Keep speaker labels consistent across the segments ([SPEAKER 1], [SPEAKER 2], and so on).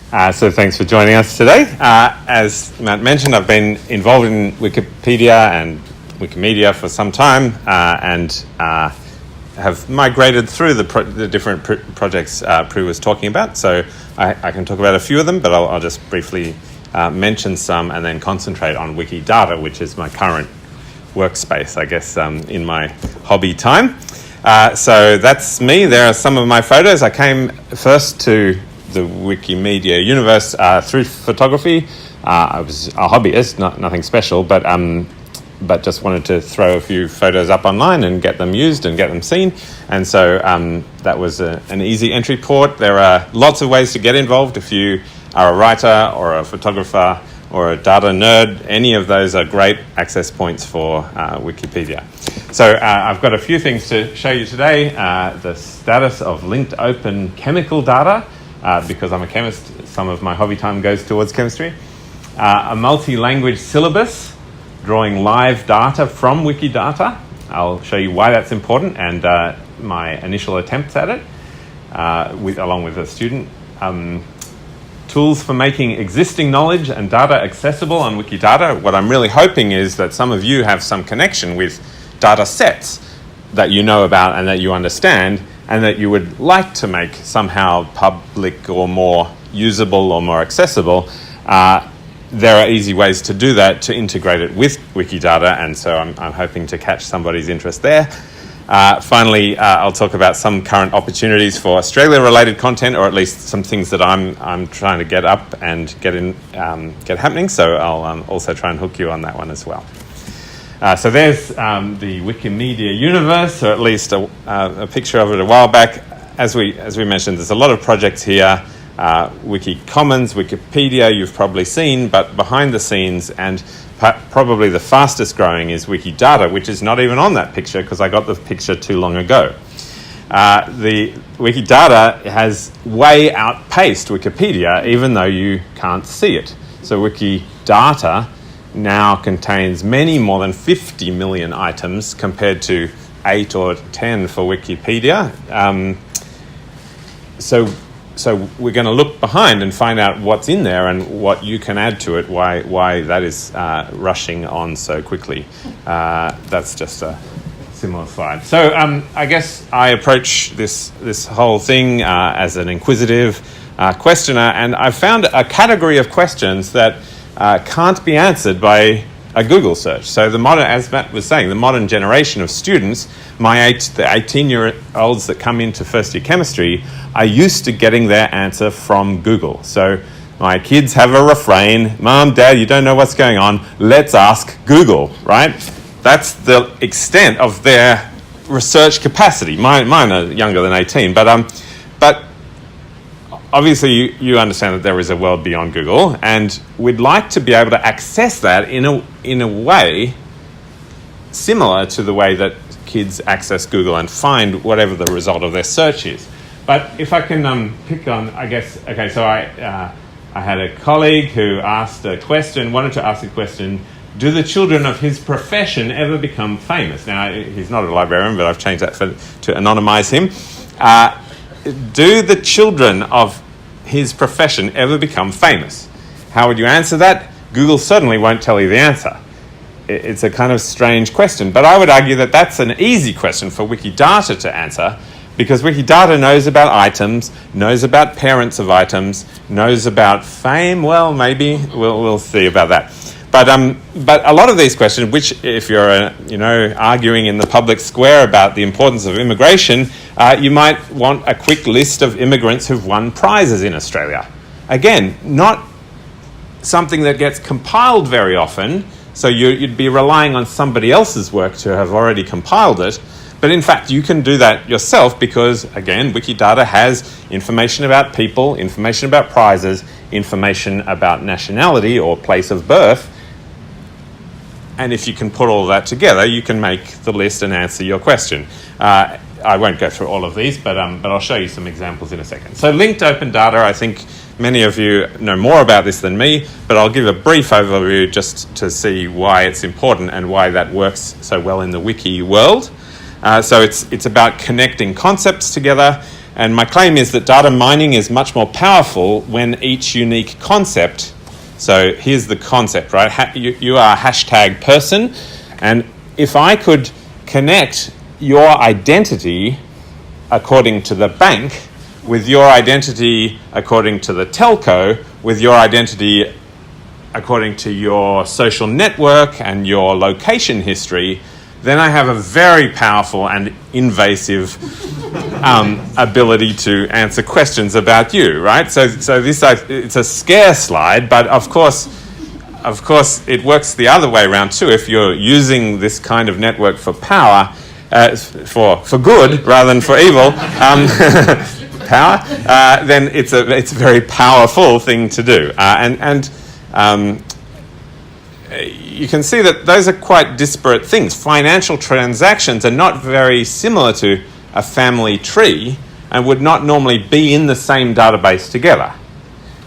[SPEAKER 1] So thanks for joining us today. As Matt mentioned, I've been involved in Wikipedia and Wikimedia for some time and have migrated through the different projects Prue was talking about. So I can talk about a few of them, but I'll just briefly mention some and then concentrate on Wikidata, which is my current workspace, I guess, in my hobby time. So that's me. There are some of my photos. I came first to the Wikimedia universe through photography. I was a hobbyist, nothing special, but just wanted to throw a few photos up online and get them used and get them seen. And so that was an easy entry port. There are lots of ways to get involved. If you are a writer or a photographer or a data nerd, any of those are great access points for Wikipedia. So I've got a few things to show you today. The status of linked open chemical data, because I'm a chemist, some of my hobby time goes towards chemistry. A multi-language syllabus, drawing live data from Wikidata. I'll show you why that's important and my initial attempts at it, along with a student. Tools for making existing knowledge and data accessible on Wikidata. What I'm really hoping is that some of you have some connection with data sets that you know about and that you understand, and that you would like to make somehow public or more usable or more accessible. There are easy ways to do that, to integrate it with Wikidata, and so I'm hoping to catch somebody's interest there. Finally, I'll talk about some current opportunities for Australia-related content, or at least some things that I'm trying to get up and get happening, so I'll also try and hook you on that one as well. So there's the Wikimedia universe, or at least a picture of it a while back. As we mentioned, there's a lot of projects here. Wiki Commons, Wikipedia, you've probably seen, but behind the scenes and probably the fastest growing is Wikidata, which is not even on that picture because I got the picture too long ago. The Wikidata has way outpaced Wikipedia, even though you can't see it. So Wikidata now contains many more than 50 million items compared to 8 or 10 for Wikipedia. So we're going to look behind and find out what's in there and what you can add to it, why that is rushing on so quickly. That's just a similar slide. So I guess I approach this whole thing as an inquisitive questioner, and I found a category of questions that can't be answered by a Google search. So the modern, as Matt was saying, the modern generation of students, the 18-year-olds that come into first year chemistry, are used to getting their answer from Google. So my kids have a refrain: Mom, Dad, you don't know what's going on, let's ask Google, right? That's the extent of their research capacity. Mine are younger than 18, but obviously you understand that there is a world beyond Google, and we'd like to be able to access that in a way similar to the way that kids access Google and find whatever the result of their search is. But if I can pick on, I guess, okay, so I had a colleague who wanted to ask a question: do the children of his profession ever become famous? Now, he's not a librarian, but I've changed that to anonymize him. Do the children of his profession ever become famous? How would you answer that? Google certainly won't tell you the answer. It's a kind of strange question, but I would argue that that's an easy question for Wikidata to answer, because Wikidata knows about items, knows about parents of items, knows about fame. Well, maybe we'll see about that. But a lot of these questions, which if you're arguing in the public square about the importance of immigration, you might want a quick list of immigrants who've won prizes in Australia. Again, not something that gets compiled very often, so you'd be relying on somebody else's work to have already compiled it. But in fact, you can do that yourself because, again, Wikidata has information about people, information about prizes, information about nationality or place of birth. And if you can put all that together, you can make the list and answer your question. I won't go through all of these, but I'll show you some examples in a second. So linked open data, I think many of you know more about this than me, but I'll give a brief overview just to see why it's important and why that works so well in the wiki world. So it's about connecting concepts together And my claim is that data mining is much more powerful when each unique concept, so here's the concept, right? You are a hashtag person, and if I could connect your identity according to the bank with your identity according to the telco, with your identity according to your social network and your location history, then I have a very powerful and invasive ability to answer questions about you, right? So this it's a scare slide, but of course it works the other way around too. If you're using this kind of network for power, for good rather than for evil, power, then it's a very powerful thing to do, and you can see that those are quite disparate things. Financial transactions are not very similar to a family tree and would not normally be in the same database together.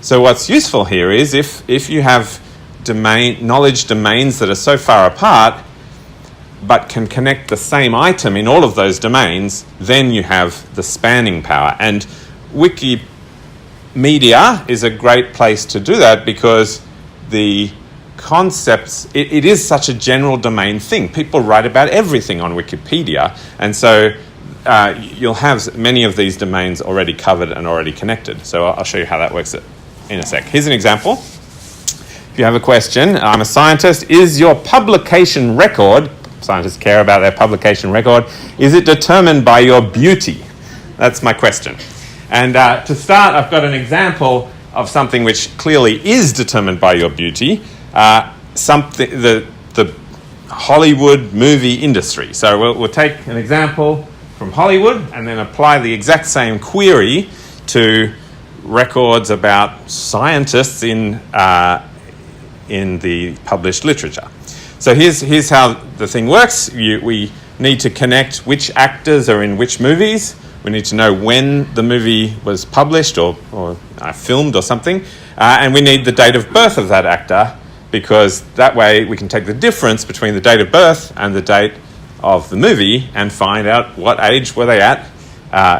[SPEAKER 1] So what's useful here is if you have knowledge domains that are so far apart but can connect the same item in all of those domains, then you have the spanning power. And Wikimedia is a great place to do that because the concepts, it is such a general domain thing. People write about everything on Wikipedia, and so you'll have many of these domains already covered and already connected. So I'll show you how that works in a sec. Here's an example. If you have a question, I'm a scientist, is your publication record, scientists care about their publication record, is it determined by your beauty? That's my question. And to start, I've got an example of something which clearly is determined by your beauty. The Hollywood movie industry. So we'll take an example from Hollywood and then apply the exact same query to records about scientists in the published literature. So here's how the thing works. We need to connect which actors are in which movies. We need to know when the movie was published or filmed or something. And we need the date of birth of that actor, because that way we can take the difference between the date of birth and the date of the movie and find out what age were they at,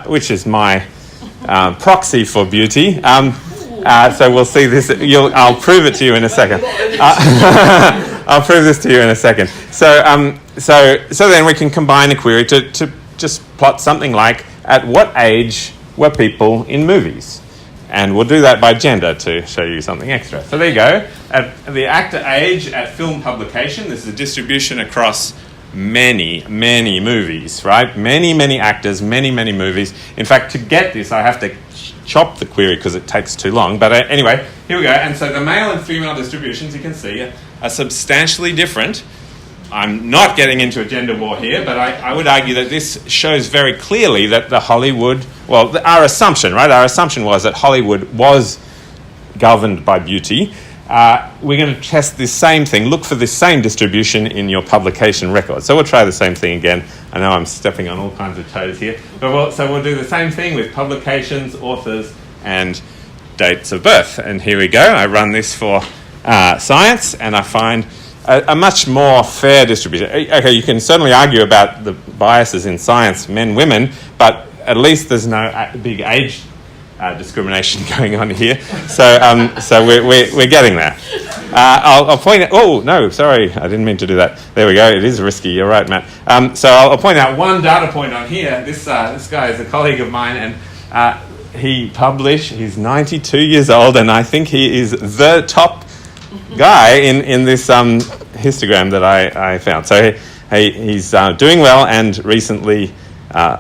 [SPEAKER 1] which is my proxy for beauty. So we'll see this. I'll prove it to you in a second. I'll prove this to you in a second. So then we can combine a query to just plot something like, at what age were people in movies? And we'll do that by gender to show you something extra. So there you go. At the actor age at film publication, this is a distribution across many, many movies, right? Many, many actors, many, many movies. In fact, to get this, I have to chop the query because it takes too long. But anyway, here we go. And so the male and female distributions, you can see, are substantially different. I'm not getting into a gender war here, but I would argue that this shows very clearly that our assumption, right? Our assumption was that Hollywood was governed by beauty. We're going to test this same thing, look for this same distribution in your publication record. So we'll try the same thing again. I know I'm stepping on all kinds of toes here. But we'll do the same thing with publications, authors, and dates of birth. And here we go. I run this for science, and I find a much more fair distribution. Okay, you can certainly argue about the biases in science, men, women, but at least there's no big age discrimination going on here. So we're getting there. I'll point out... Oh, no, sorry, I didn't mean to do that. There we go, it is risky, you're right, Matt. So I'll point out one data point on here. This guy is a colleague of mine, and he published, he's 92 years old, and I think he is the top guy in this histogram that I found. So he's doing well, and recently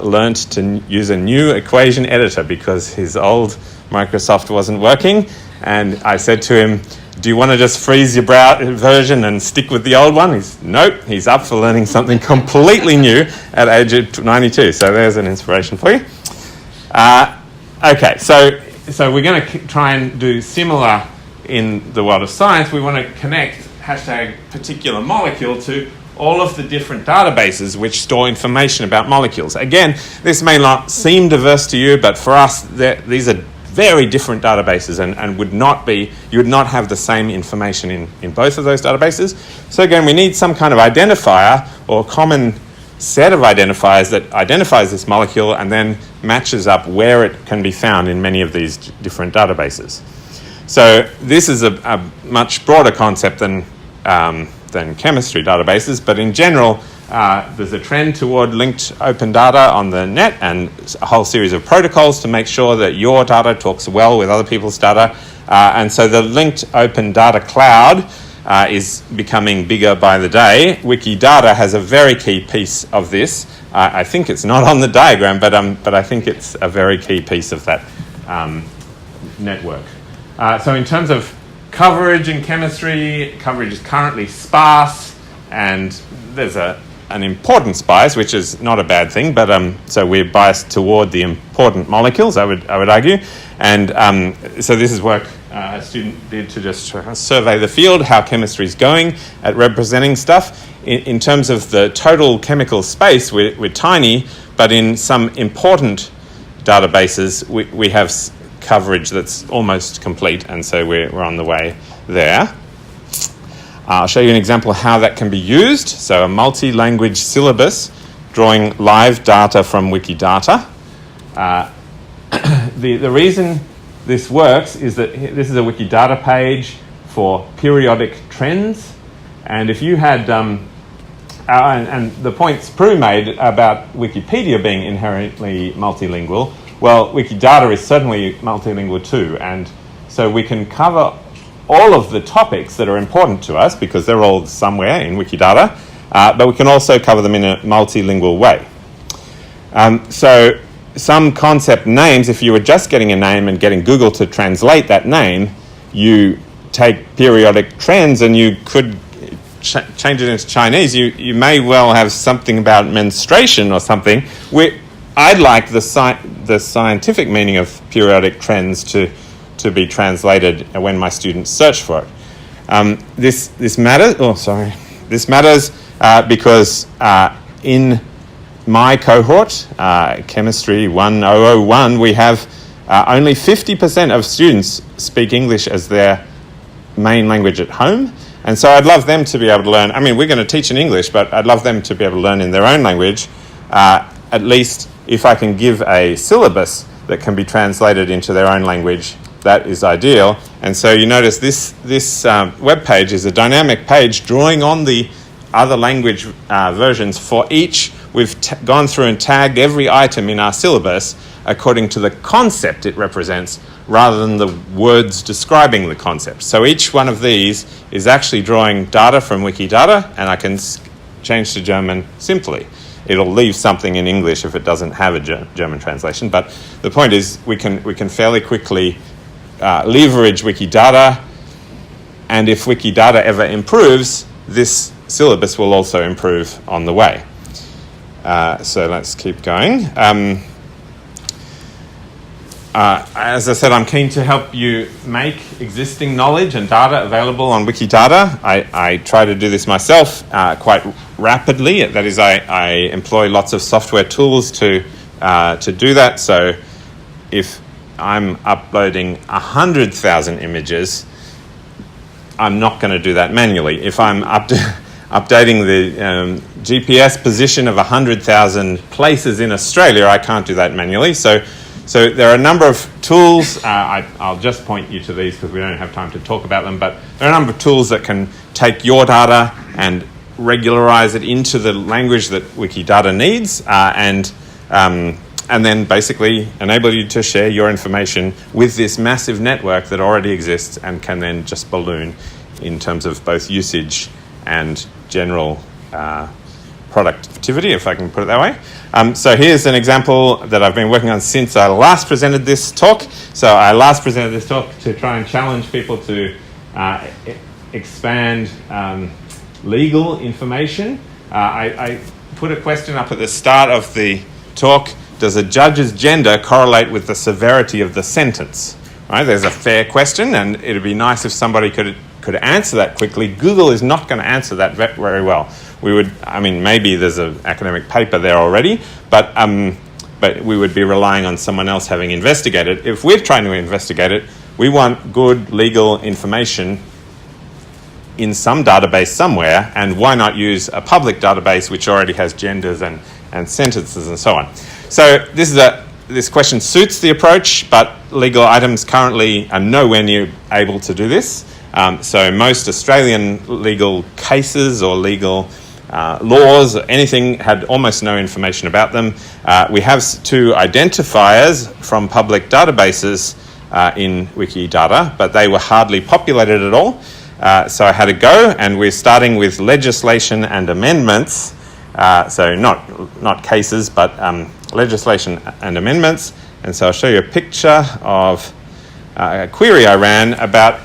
[SPEAKER 1] learned to use a new equation editor because his old Microsoft wasn't working. And I said to him, do you want to just freeze your version and stick with the old one? Nope, he's up for learning something completely new at age of 92. So there's an inspiration for you. Okay, so we're going to try and do similar in the world of science. We want to connect hashtag particular molecule to all of the different databases which store information about molecules. Again, this may not seem diverse to you, but for us, these are very different databases and you would not have the same information in both of those databases. So again, we need some kind of identifier or common set of identifiers that identifies this molecule and then matches up where it can be found in many of these different databases. So this is a much broader concept than chemistry databases, but in general, there's a trend toward linked open data on the net and a whole series of protocols to make sure that your data talks well with other people's data. And so the linked open data cloud is becoming bigger by the day. Wikidata has a very key piece of this. I think it's not on the diagram, but I think it's a very key piece of that network. So in terms of coverage in chemistry, coverage is currently sparse, and there's an importance bias, which is not a bad thing, but so we're biased toward the important molecules, I would argue. And so this is work a student did to just survey the field, how chemistry is going at representing stuff. In terms of the total chemical space, we're tiny, but in some important databases, we have coverage that's almost complete, and so we're on the way there. I'll show you an example of how that can be used. So a multi-language syllabus drawing live data from Wikidata. The reason this works is that this is a Wikidata page for periodic trends, and if you had and the points Prue made about Wikipedia being inherently multilingual, well, Wikidata is certainly multilingual too, and so we can cover all of the topics that are important to us because they're all somewhere in Wikidata, but we can also cover them in a multilingual way. So some concept names, if you were just getting a name and getting Google to translate that name, you take periodic trends and you could change it into Chinese. You may well have something about menstruation or something. I'd like the scientific meaning of periodic trends to be translated when my students search for it. This matters. This matters because in my cohort, Chemistry 1001, we have only 50% of students speak English as their main language at home. And so I'd love them to be able to learn. I mean, we're going to teach in English, but I'd love them to be able to learn in their own language, at least if I can give a syllabus that can be translated into their own language. That is ideal. And so you notice this web page is a dynamic page drawing on the other language versions for each. We've gone through and tagged every item in our syllabus according to the concept it represents rather than the words describing the concept. So each one of these is actually drawing data from Wikidata, and I can change to German simply. It'll leave something in English if it doesn't have a German translation, but the point is we can fairly quickly leverage Wikidata, and if Wikidata ever improves, this syllabus will also improve on the way. So let's keep going. As I said, I'm keen to help you make existing knowledge and data available on Wikidata. I try to do this myself quite rapidly. That is, I employ lots of software tools to do that. So if I'm uploading 100,000 images, I'm not going to do that manually. If I'm updating the GPS position of 100,000 places in Australia, I can't do that manually. So there are a number of tools. I'll just point you to these because we don't have time to talk about them, but there are a number of tools that can take your data and regularize it into the language that Wikidata needs, and then basically enable you to share your information with this massive network that already exists and can then just balloon in terms of both usage and general productivity, if I can put it that way. So here's an example that I've been working on since I last presented this talk. So I last presented this talk to try and challenge people to expand legal information. I put a question up at the start of the talk. Does a judge's gender correlate with the severity of the sentence? Right? There's a fair question, and it would be nice if somebody could answer that quickly. Google is not going to answer that very well. Maybe there's an academic paper there already, but we would be relying on someone else having investigated. If we're trying to investigate it, we want good legal information in some database somewhere, and why not use a public database which already has genders and sentences and so on. So this question suits the approach, but legal items currently are nowhere near able to do this. So most Australian legal cases or legal laws or anything had almost no information about them. We have two identifiers from public databases in Wikidata, but they were hardly populated at all. So I had a go, and we're starting with legislation and amendments. So not cases, but legislation and amendments. And so I'll show you a picture of a query I ran about,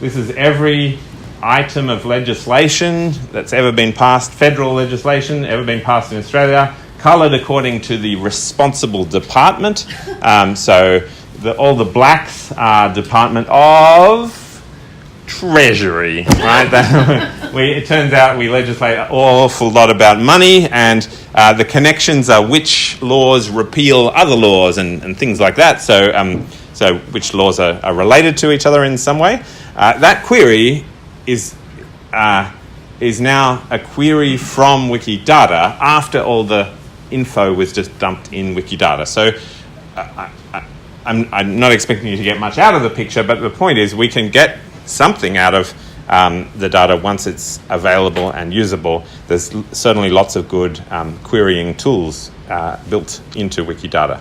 [SPEAKER 1] this is every item of legislation that's ever been passed, federal legislation ever been passed in Australia, coloured according to the responsible department. So all the blacks are Department of Treasury, right? It turns out we legislate an awful lot about money, and the connections are which laws repeal other laws and things like that. So which laws are related to each other in some way. That query is now a query from Wikidata after all the info was just dumped in Wikidata. So I'm not expecting you to get much out of the picture, but the point is we can get something out of the data once it's available and usable. There's certainly lots of good querying tools built into Wikidata.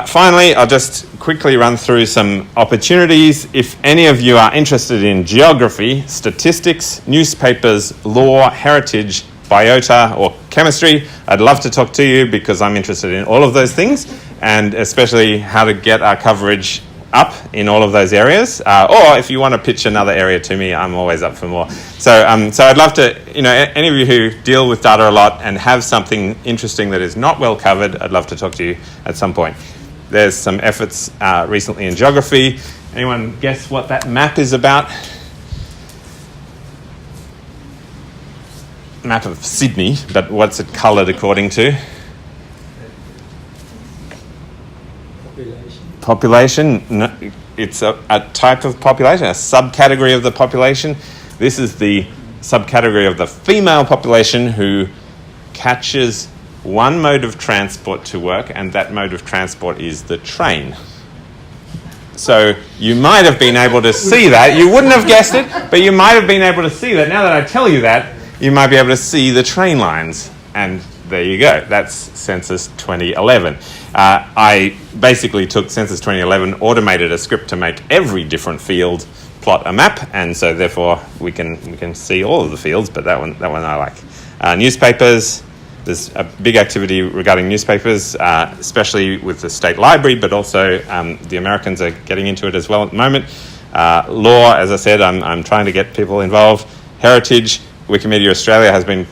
[SPEAKER 1] Finally, I'll just quickly run through some opportunities. If any of you are interested in geography, statistics, newspapers, law, heritage, biota, or chemistry, I'd love to talk to you because I'm interested in all of those things, and especially how to get our coverage up in all of those areas. Or if you want to pitch another area to me, I'm always up for more. So I'd love to, any of you who deal with data a lot and have something interesting that is not well covered, I'd love to talk to you at some point. There's some efforts recently in geography. Anyone guess what that map is about? Map of Sydney, but what's it coloured according to? Population. No, it's a type of population, a subcategory of the population. This is the subcategory of the female population who catches one mode of transport to work, and that mode of transport is the train. So you might have been able to see that. You wouldn't have guessed it, but you might have been able to see that. Now that I tell you that, you might be able to see the train lines. And there you go. That's Census 2011. I basically took Census 2011, automated a script to make every different field plot a map, and so therefore we can see all of the fields. But that one I like. Newspapers. There's a big activity regarding newspapers, especially with the state library, but also the Americans are getting into it as well at the moment. Law, as I said, I'm trying to get people involved. Heritage, Wikimedia Australia has been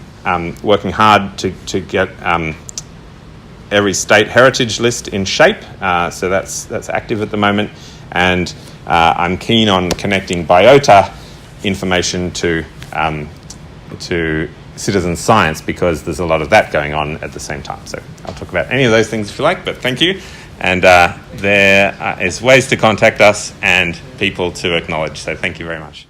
[SPEAKER 1] working hard to get every state heritage list in shape, so that's active at the moment. And I'm keen on connecting biota information to citizen science, because there's a lot of that going on at the same time. So I'll talk about any of those things if you like, but thank you. And there is ways to contact us and people to acknowledge. So thank you very much.